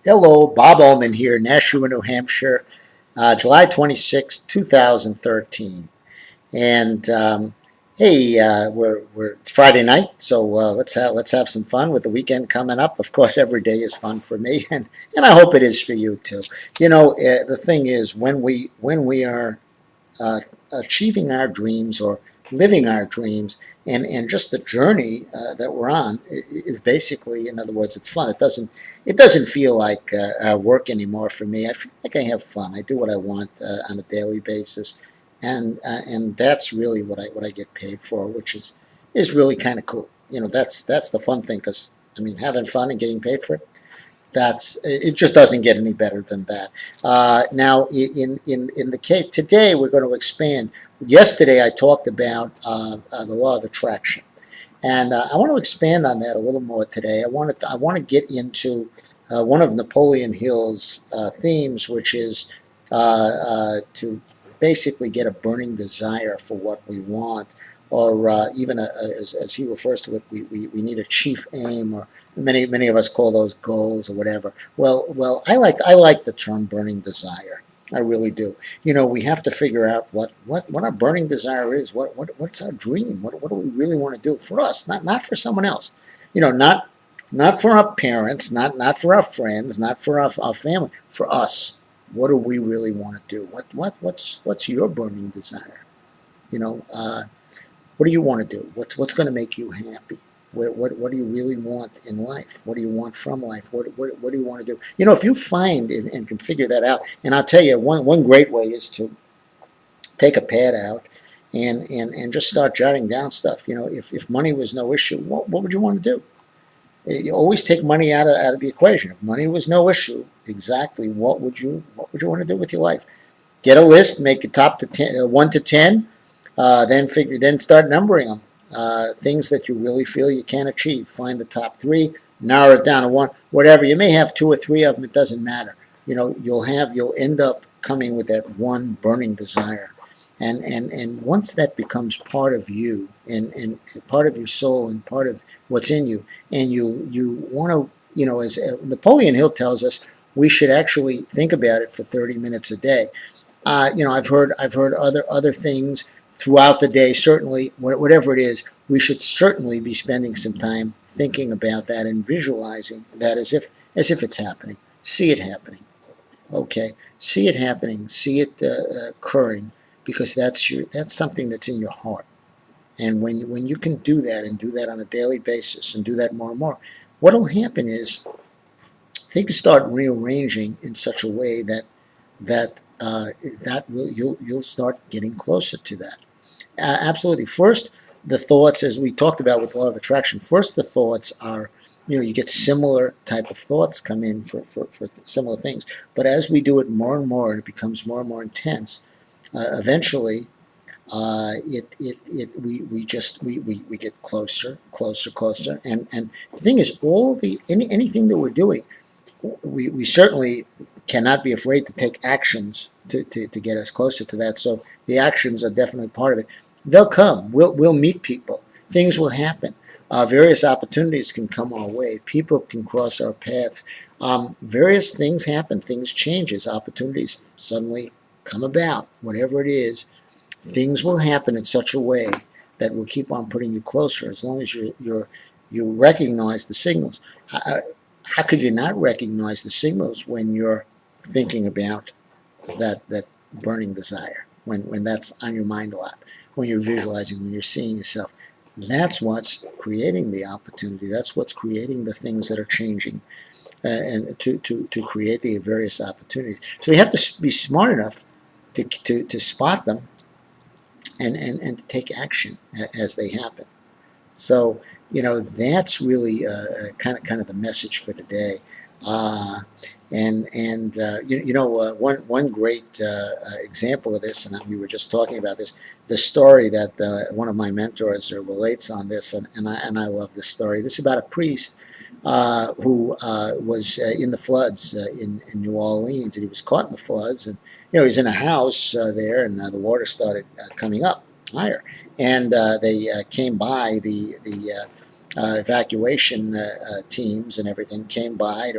Hello, Bob Ullman here, Nashua, New Hampshire, July 26, 2013. And hey, it's Friday night, so let's have some fun with the weekend coming up. Of course, every day is fun for me, and I hope it is for you too. The thing is, when we are uh, achieving our dreams or living our dreams, and just the journey that we're on is basically, in other words, it's fun. It doesn't feel like work anymore for me. I feel like I have fun. I do what I want on a daily basis, and that's really what I get paid for, which is really kind of cool. That's the fun thing, because I mean, having fun and getting paid for it, that's it. Just doesn't get any better than that. Now, in the case today, we're going to expand. Yesterday, I talked about the law of attraction, and I want to expand on that a little more today. I want to get into one of Napoleon Hill's themes, which is to basically get a burning desire for what we want, or even as he refers to it, we need a chief aim, or many of us call those goals or whatever. Well, I like the term burning desire. I really do. We have to figure out what our burning desire is. What's our dream? What do we really want to do for us? Not for someone else. Not for our parents. Not for our friends. Not for our family. For us. What do we really want to do? What's your burning desire? You know, uh, what do you want to do? What's going to make you happy? What do you really want in life? What do you want from life? What do you want to do? If you find and can figure that out, and I'll tell you, one great way is to take a pad out and just start jotting down stuff. If money was no issue, what would you want to do? You always take money out of the equation. If money was no issue, exactly what would you want to do with your life? Get a list, make it top to 10, 1 to 10, then start numbering them. Things that you really feel you can achieve. Find the top three, narrow it down to one. Whatever, you may have two or three of them. It doesn't matter. You'll end up coming with that one burning desire, and once that becomes part of you, and part of your soul, and part of what's in you, and you want to, as Napoleon Hill tells us, we should actually think about it for 30 minutes a day. I've heard other things throughout the day. Certainly, whatever it is, we should certainly be spending some time thinking about that and visualizing that as if it's happening. See it happening. Okay, see it happening. See it occurring, because that's something that's in your heart. And when you can do that, and do that on a daily basis, and do that more and more, what'll happen is things start rearranging in such a way that you'll start getting closer to that. Absolutely. First, the thoughts, as we talked about with law of attraction. First, the thoughts are, you get similar type of thoughts come in for similar things. But as we do it more and more, and it becomes more and more intense, eventually, we get closer. And the thing is, anything that we're doing, we certainly cannot be afraid to take actions to get us closer to that. So the actions are definitely part of it. They'll come. We'll meet people. Things will happen. Various opportunities can come our way. People can cross our paths. Various things happen. Things changes. Opportunities suddenly come about. Whatever it is, things will happen in such a way that will keep on putting you closer, as long as you recognize the signals. How could you not recognize the signals when you're thinking about that burning desire, when that's on your mind a lot, when you're visualizing, when you're seeing yourself? That's what's creating the opportunity. That's what's creating the things that are changing, and to create the various opportunities. So you have to be smart enough to spot them, and to take action as they happen. So that's really kind of the message for today. Uh, and one great example of this, and we were just talking about this, the story that one of my mentors relates on this, and I love this story. This is about a priest who was in the floods in New Orleans, and he was caught in the floods, and he was in a house there, and the water started coming up higher, and they came by the evacuation teams and everything came by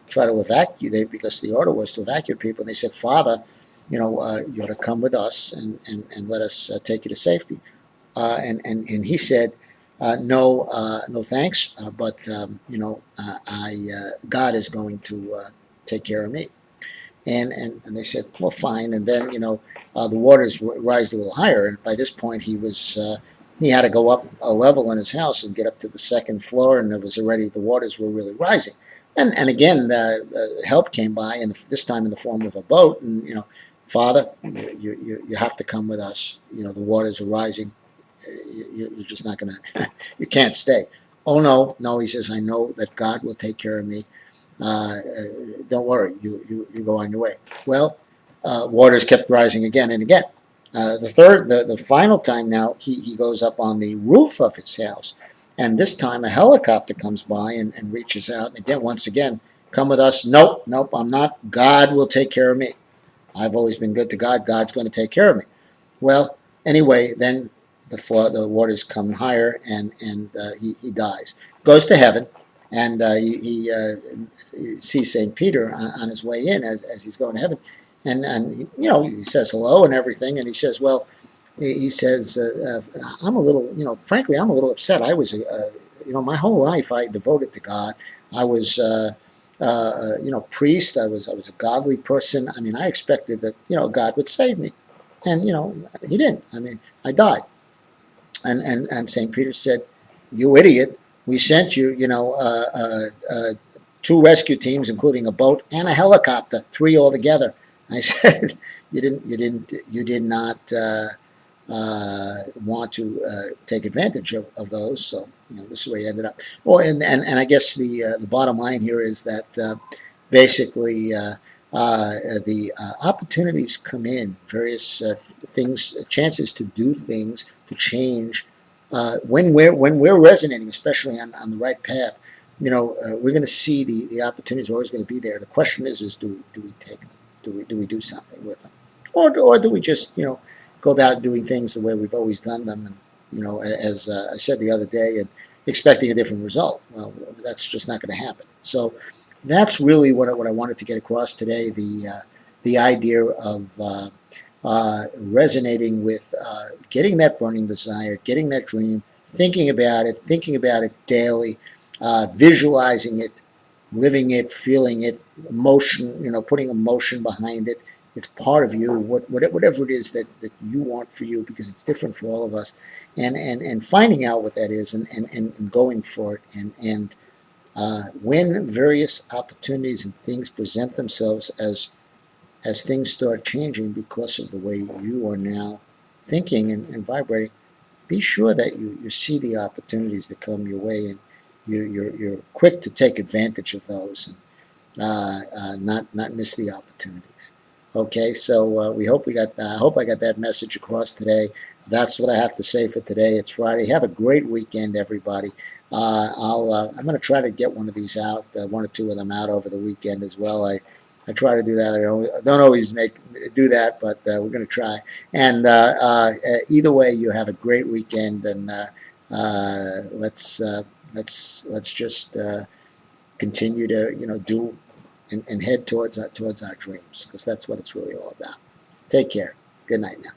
try to evacuate, because the order was to evacuate people. And they said, Father, you ought to come with us and let us take you to safety. And he said, no, no thanks, but God is going to take care of me. And they said, well, fine. And then the waters rise a little higher, and by this point he had to go up a level in his house and get up to the second floor, and the waters were really rising. And again, help came by, and this time in the form of a boat. And Father, you have to come with us. The waters are rising. You're just not going to. You can't stay. Oh no, he says, I know that God will take care of me. Don't worry, you go on your way. Well, waters kept rising again and again. The final time now, he goes up on the roof of his house, and this time a helicopter comes by and reaches out, and again, once again, come with us. Nope, I'm not. God will take care of me. I've always been good to God. God's going to take care of me. Well, anyway, then the waters come higher, and he dies. Goes to heaven, and he sees St. Peter on his way in as he's going to heaven. And he says hello and everything, and he says, well, he says, I'm a little, frankly, I'm a little upset. I was, my whole life I devoted to God. I was, priest. I was a godly person. I mean, I expected that, God would save me. And, he didn't. I mean, I died. And St. Peter said, you idiot. We sent you, 2 rescue teams, including a boat and a helicopter, 3 altogether. I said, you did not want to take advantage of those. So this is where you ended up. Well, and I guess the bottom line here is that basically the opportunities come in, various things, chances to do things, to change. When we're resonating, especially on the right path, we're going to see the opportunities are always going to be there. The question is do we take them? Do we do something with them, or do we just go about doing things the way we've always done them, and as I said the other day, and expecting a different result? Well, that's just not going to happen. So that's really what I wanted to get across today. The idea of resonating with getting that burning desire, getting that dream, thinking about it daily, visualizing it, living it, feeling it, emotion, putting emotion behind it. It's part of you, whatever it is that you want for you, because it's different for all of us, and finding out what that is, and going for it, and when various opportunities and things present themselves as things start changing because of the way you are now thinking and vibrating, be sure that you see the opportunities that come your way, and you're quick to take advantage of those, and not miss the opportunities. Okay, so we hope I hope I got that message across today. That's what I have to say for today. It's Friday. Have a great weekend, everybody. I'm going to try to get one of these out, 1 or 2 of them out over the weekend as well. I try to do that. I don't always do that, but we're going to try. And either way, you have a great weekend, and let's just continue to do and head towards our dreams, because that's what it's really all about. Take care. Good night now.